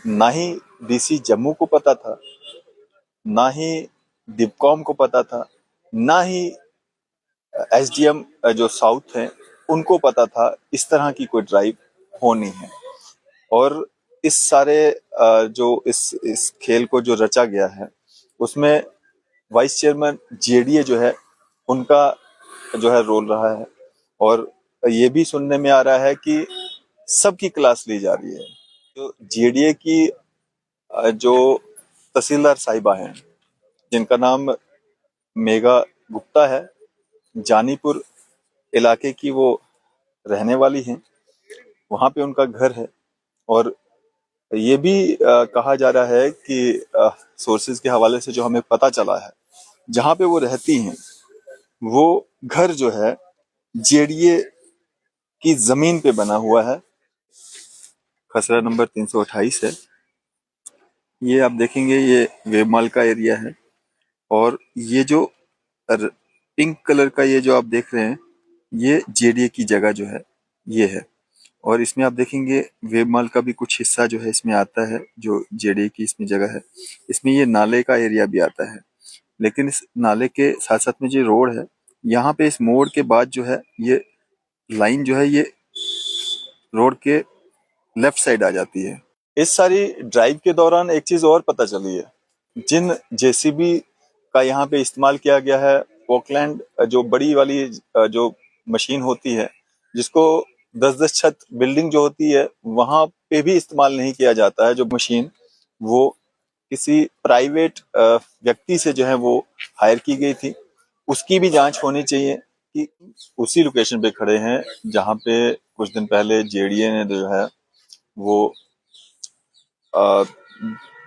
ना ही डीसी जम्मू को पता था, ना ही डिपकॉम को पता था, ना ही एसडीएम जो साउथ हैं उनको पता था इस तरह की कोई ड्राइव होनी है। और इस सारे जो इस खेल को जो रचा गया है उसमें वाइस चेयरमैन जेडीए जो है उनका जो है रोल रहा है। और ये भी सुनने में आ रहा है कि सबकी क्लास ली जा रही है। जो जेडीए की जो तहसीलदार साहिबा हैं जिनका नाम मेघा गुप्ता है, जानीपुर इलाके की वो रहने वाली हैं, वहां पे उनका घर है। और ये भी कहा जा रहा है कि सोर्सेज के हवाले से जो हमें पता चला है, जहां पे वो रहती हैं वो घर जो है जेडीए की जमीन पे बना हुआ है। खसरा नंबर 328 है। ये आप देखेंगे ये वेबमाल का एरिया है। और ये जो पिंक कलर का ये जो आप देख रहे हैं ये जेडीए की जगह जो है ये है। और इसमें आप देखेंगे वेबमाल का भी कुछ हिस्सा जो है इसमें आता है, जो जेडीए की इसमें जगह है। इसमें ये नाले का एरिया भी आता है, लेकिन इस नाले के साथ साथ में जो रोड है, यहाँ पे इस मोड़ के बाद जो है ये लाइन जो है ये रोड के लेफ्ट साइड आ जाती है। इस सारी ड्राइव के दौरान एक चीज और पता चली है, जिन जेसीबी का यहाँ पे इस्तेमाल किया गया है, ओकलैंड जो बड़ी वाली जो मशीन होती है जिसको 10-10 छत बिल्डिंग जो होती है वहां पे भी इस्तेमाल नहीं किया जाता है। जो मशीन वो किसी प्राइवेट व्यक्ति से जो है वो हायर की गई थी, उसकी भी जांच होनी चाहिए कि उसी लोकेशन पे खड़े हैं जहां पे कुछ दिन पहले जेडीए ने जो है वो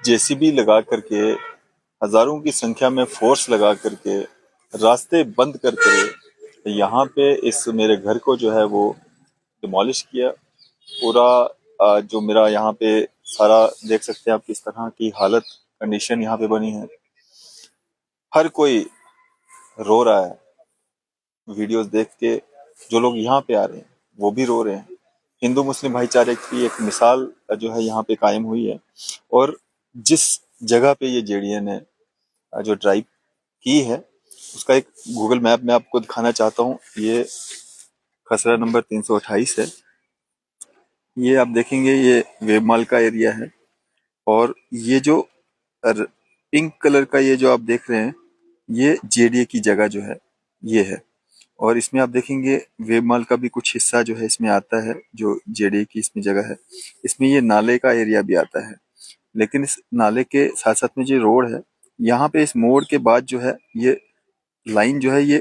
जेसीबी लगा करके हजारों की संख्या में फोर्स लगा करके रास्ते बंद करके यहाँ पे इस मेरे घर को जो है वो डिमोलिश किया। पूरा जो मेरा यहाँ पे सारा देख सकते हैं आप किस तरह की हालत कंडीशन यहाँ पे बनी है। हर कोई रो रहा है वीडियोस देख के। जो लोग यहाँ पे आ रहे हैं वो भी रो रहे हैं। हिंदू मुस्लिम भाईचारे की एक मिसाल जो है यहाँ पे कायम हुई है। और जिस जगह पे ये जेडीए ने जो ड्राइव की है उसका एक गूगल मैप में आपको दिखाना चाहता हूँ। ये खसरा नंबर 328 है। ये आप देखेंगे ये वेबमाल का एरिया है। और ये जो पिंक कलर का ये जो आप देख रहे हैं ये जेडीए की जगह जो है ये है। और इसमें आप देखेंगे वेबमाल का भी कुछ हिस्सा जो है इसमें आता है, जो जेडीए की इसमें जगह है। इसमें ये नाले का एरिया भी आता है, लेकिन इस नाले के साथ साथ में जो रोड है, यहाँ पे इस मोड़ के बाद जो है ये लाइन जो है ये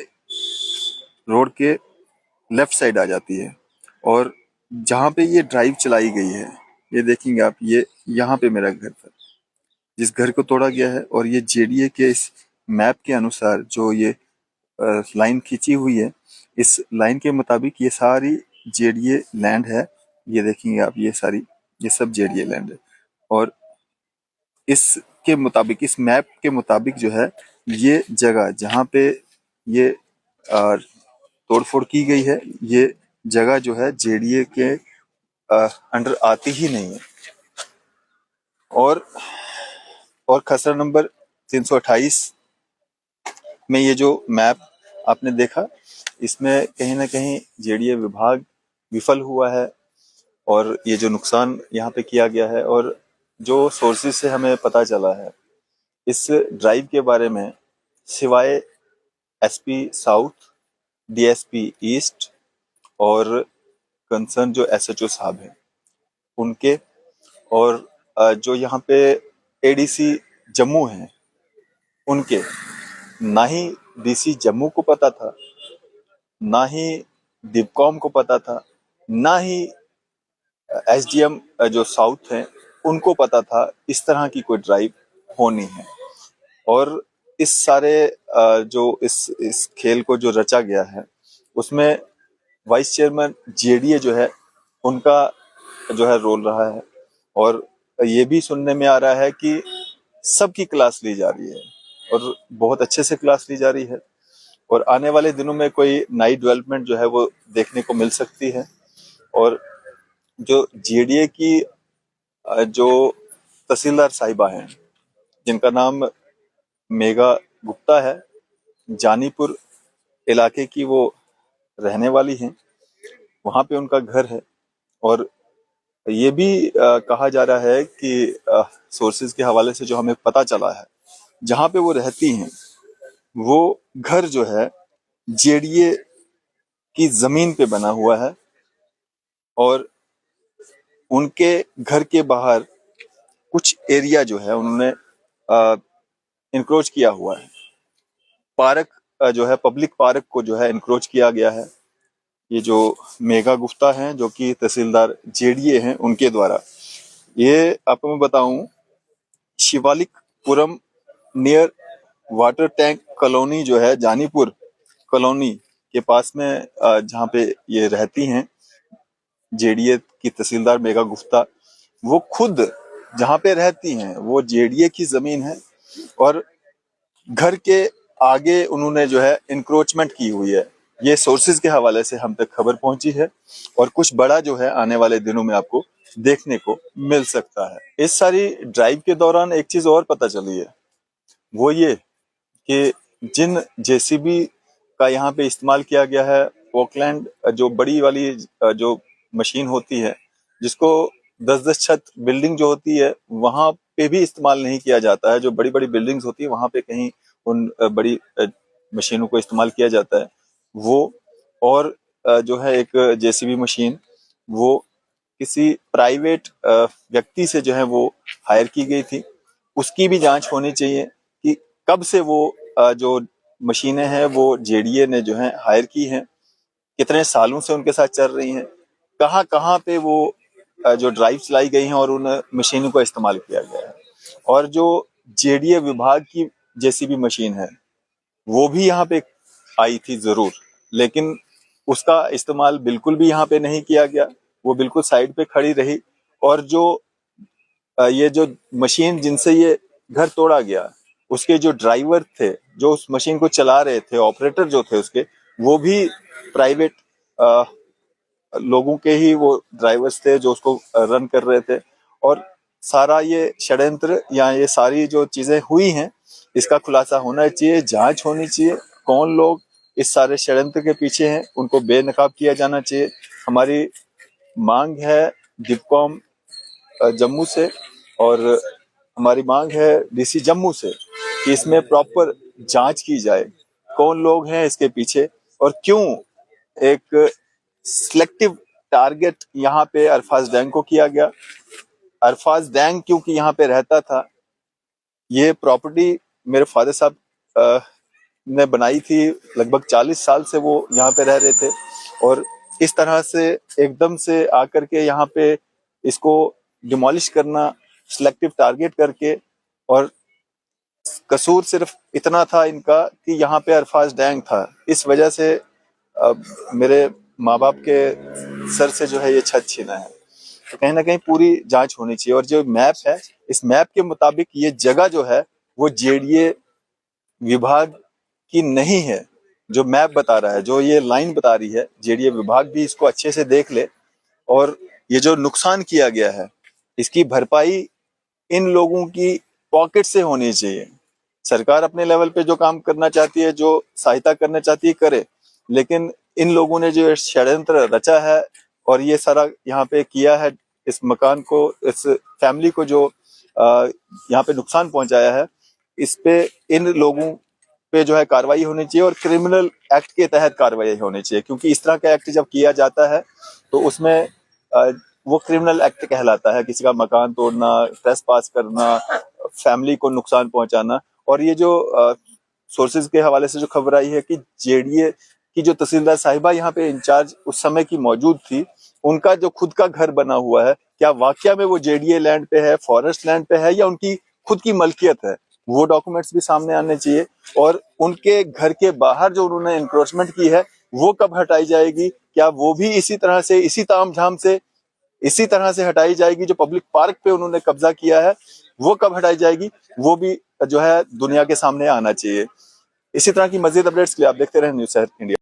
रोड के लेफ्ट साइड आ जाती है। और जहाँ पे ये ड्राइव चलाई गई है, ये देखेंगे आप, ये यहाँ पे मेरा घर था जिस घर को तोड़ा गया है। और ये जेडीए के इस मैप के अनुसार जो ये लाइन खींची हुई है, इस लाइन के मुताबिक ये सारी जेडीए लैंड है। ये देखेंगे आप, ये सारी ये सब जेडीए लैंड है। और इसके मुताबिक, इस मैप के मुताबिक जो है ये जगह जहाँ पे ये तोड़फोड़ की गई है, ये जगह जो है जेडीए के अंडर आती ही नहीं है। और खसरा नंबर 328 में ये जो मैप आपने देखा, इसमें कहीं ना कहीं जेडीए विभाग विफल हुआ है। और ये जो नुकसान यहाँ पे किया गया है, और जो सोर्सेज से हमें पता चला है इस ड्राइव के बारे में, सिवाय एसपी साउथ, डीएसपी ईस्ट और कंसर्न जो एसएचओ साहब हैं उनके, और जो यहाँ पे एडीसी जम्मू हैं उनके, ना ही डीसी जम्मू को पता था, ना ही डिपकॉम को पता था, ना ही एसडीएम जो साउथ हैं उनको पता था इस तरह की कोई ड्राइव होनी है। और इस सारे जो इस खेल को जो रचा गया है उसमें वाइस चेयरमैन जेडीए जो है उनका जो है रोल रहा है। और ये भी सुनने में आ रहा है कि सबकी क्लास ली जा रही है और बहुत अच्छे से क्लास ली जा रही है। और आने वाले दिनों में कोई नई डेवलपमेंट जो है वो देखने को मिल सकती है। और जो जेडीए की जो तहसीलदार साहिबा हैं जिनका नाम मेघा गुप्ता है। जानीपुर इलाके की वो रहने वाली हैं, वहां पे उनका घर है। और ये भी कहा जा रहा है कि सोर्सेज के हवाले से जो हमें पता चला है, जहां पे वो रहती हैं वो घर जो है जेडीए की जमीन पे बना हुआ है और उनके घर के बाहर कुछ एरिया जो है उन्होंने इंक्रोच किया हुआ है। पार्क जो है, पब्लिक पार्क को जो है इंक्रोच किया गया है। ये जो मेघा गुप्ता हैं जो कि तहसीलदार जेडीए हैं, उनके द्वारा। ये आपको मैं बताऊं, शिवालिकपुरम नियर वाटर टैंक कॉलोनी जो है, जानीपुर कॉलोनी के पास में जहाँ पे ये रहती हैं जेडीए की तहसीलदार मेघा गुप्ता, वो खुद जहाँ पे रहती हैं वो जेडीए की जमीन है और घर के आगे उन्होंने जो है इंक्रोचमेंट की हुई है। ये सोर्सेज के हवाले से हम तक खबर पहुंची है और कुछ बड़ा जो है आने वाले दिनों में आपको देखने को मिल सकता है। इस सारी ड्राइव के दौरान एक चीज और पता चली है, वो ये कि जिन जेसीबी का यहाँ पे इस्तेमाल किया गया है, ओकलैंड जो बड़ी वाली जो मशीन होती है जिसको 10-10 छत बिल्डिंग जो होती है वहां पे भी इस्तेमाल नहीं किया जाता है। जो बड़ी बड़ी बिल्डिंग्स होती है वहां पे कहीं उन बड़ी मशीनों को इस्तेमाल किया जाता है वो। और जो है एक जेसीबी मशीन वो किसी प्राइवेट व्यक्ति से जो है वो हायर की गई थी। उसकी भी जांच होनी चाहिए कि कब से वो जो मशीनें हैं वो जेडीए ने जो है हायर की हैं, कितने सालों से उनके साथ चल रही हैं, कहाँ कहाँ पे वो जो ड्राइव चलाई गई हैं और उन मशीनों का इस्तेमाल किया गया है। और जो जेडीए विभाग की जेसीबी मशीन है वो भी यहाँ पे आई थी जरूर, लेकिन उसका इस्तेमाल बिल्कुल भी यहाँ पे नहीं किया गया, वो बिल्कुल साइड पे खड़ी रही। और जो ये जो मशीन जिनसे ये घर तोड़ा गया, उसके जो ड्राइवर थे जो उस मशीन को चला रहे थे, ऑपरेटर जो थे उसके, वो भी प्राइवेट लोगों के ही वो ड्राइवर्स थे जो उसको रन कर रहे थे। और सारा ये षड्यंत्र या ये सारी जो चीजें हुई हैं इसका खुलासा होना चाहिए, जांच होनी चाहिए, कौन लोग इस सारे षड्यंत्र के पीछे हैं उनको बेनकाब किया जाना चाहिए। हमारी मांग है डिपकॉम जम्मू से और हमारी मांग है डीसी जम्मू से कि इसमें प्रॉपर जांच की जाए, कौन लोग हैं इसके पीछे और क्यों एक सिलेक्टिव टारगेट यहाँ पे अरफाज डैंग को किया गया। अरफाज डैंग क्योंकि यहाँ पे रहता था, ये प्रॉपर्टी मेरे फादर साहब ने बनाई थी, लगभग 40 साल से वो यहाँ पे रह रहे थे और इस तरह से एकदम से आकर के यहाँ पे इसको डिमोलिश करना सिलेक्टिव टारगेट करके। और कसूर सिर्फ इतना था इनका कि यहाँ पे अरफाज डैंग था, इस वजह से मेरे माँ बाप के सर से जो है ये छत छीना है। तो कहीं ना कहीं पूरी जांच होनी चाहिए। और जो मैप है, इस मैप के मुताबिक ये जगह जो है वो जेडीए विभाग की नहीं है। जो मैप बता रहा है, जो ये लाइन बता रही है, जेडीए विभाग भी इसको अच्छे से देख ले। और ये जो नुकसान किया गया है इसकी भरपाई इन लोगों की पॉकेट से होनी चाहिए। सरकार अपने लेवल पे जो काम करना चाहती है, जो सहायता करना चाहती है करे, लेकिन इन लोगों ने जो षड्यंत्र रचा है और ये सारा यहाँ पे किया है, इस मकान को, इस फैमिली को जो यहाँ पे नुकसान पहुंचाया है, इस पे इन लोगों पे जो है कार्रवाई होनी चाहिए और क्रिमिनल एक्ट के तहत कार्रवाई होनी चाहिए। क्योंकि इस तरह का एक्ट जब किया जाता है तो उसमें वो क्रिमिनल एक्ट कहलाता है, किसी का मकान तोड़ना, ट्रेसपास करना, फैमिली को नुकसान पहुंचाना। और ये जो सोर्सेज के हवाले से जो खबर आई है कि जेडीए की जो तहसीलदार साहिबा यहाँ पे इंचार्ज उस समय की मौजूद थी, उनका जो खुद का घर बना हुआ है, क्या वाकया में वो जेडीए लैंड पे है, फॉरेस्ट लैंड पे है या उनकी खुद की मलकियत है, वो डॉक्यूमेंट्स भी सामने आने चाहिए। और उनके घर के बाहर जो उन्होंने इंक्रोचमेंट की है वो कब हटाई जाएगी, क्या वो भी इसी तरह से, इसी तामझाम से, इसी तरह से हटाई जाएगी? जो पब्लिक पार्क पे उन्होंने कब्जा किया है वो कब हटाई जाएगी, वो भी जो है दुनिया के सामने आना चाहिए। इसी तरह की मजीद अपडेट्स के लिए आप देखते रहें न्यूज़ शहर इंडिया।